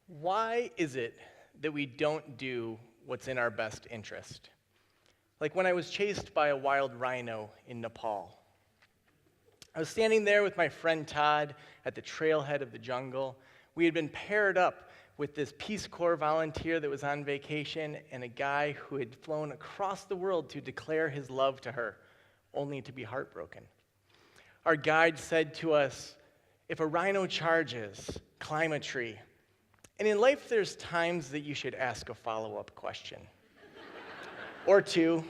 Why is it that we don't do what's in our best interest? Like when I was chased by a wild rhino in Nepal. I was standing there with my friend Todd at the trailhead of the jungle. We had been paired up with this Peace Corps volunteer that was on vacation and a guy who had flown across the world to declare his love to her, only to be heartbroken. Our guide said to us, if a rhino charges, climb a tree. And in life, there's times that you should ask a follow-up question. Or two,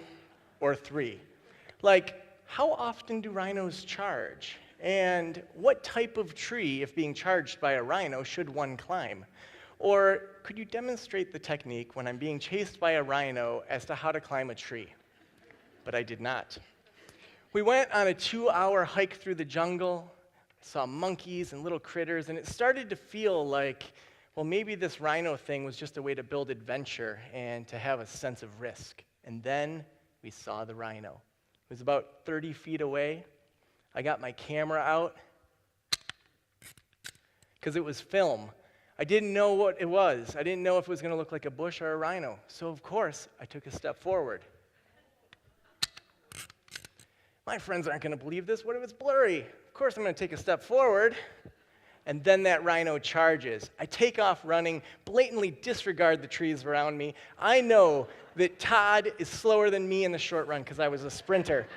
or three. Like, how often do rhinos charge? And what type of tree, if being charged by a rhino, should one climb? Or could you demonstrate the technique when I'm being chased by a rhino as to how to climb a tree? But I did not. We went on a 2-hour hike through the jungle, saw monkeys and little critters, and it started to feel like, well, maybe this rhino thing was just a way to build adventure and to have a sense of risk. And then we saw the rhino. It was about 30 feet away. I got my camera out because it was film. I didn't know what it was. I didn't know if it was going to look like a bush or a rhino. So, of course, I took a step forward. My friends aren't going to believe this. What if it's blurry? Of course, I'm going to take a step forward. And then that rhino charges. I take off running, blatantly disregard the trees around me. I know that Todd is slower than me in the short run because I was a sprinter,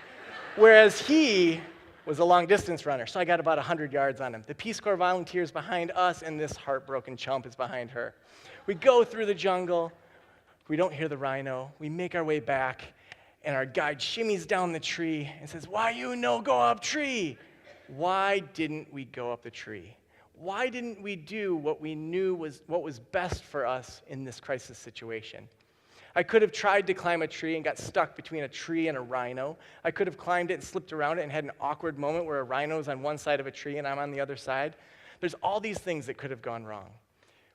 whereas he was a long-distance runner, so I got about 100 yards on him. The Peace Corps volunteer is behind us, and this heartbroken chump is behind her. We go through the jungle. We don't hear the rhino. We make our way back, and our guide shimmies down the tree and says, "Why you no go up tree?" Why didn't we go up the tree? Why didn't we do what we knew was what was best for us in this crisis situation? I could have tried to climb a tree and got stuck between a tree and a rhino. I could have climbed it and slipped around it and had an awkward moment where a rhino's on one side of a tree and I'm on the other side. There's all these things that could have gone wrong.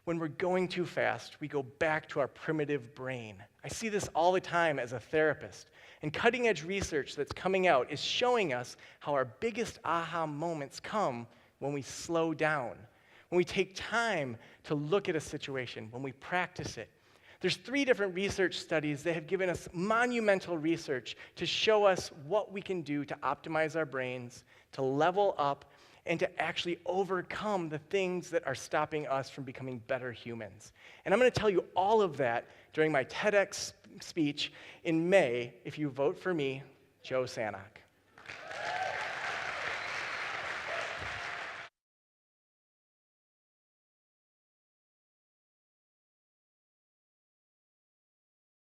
When we're going too fast, we go back to our primitive brain. I see this all the time as a therapist. And cutting-edge research that's coming out is showing us how our biggest aha moments come when we slow down, when we take time to look at a situation, when we practice it. There's 3 different research studies that have given us monumental research to show us what we can do to optimize our brains, to level up, and to actually overcome the things that are stopping us from becoming better humans. And I'm going to tell you all of that during my TEDx speech in May if you vote for me, Joe Sanok.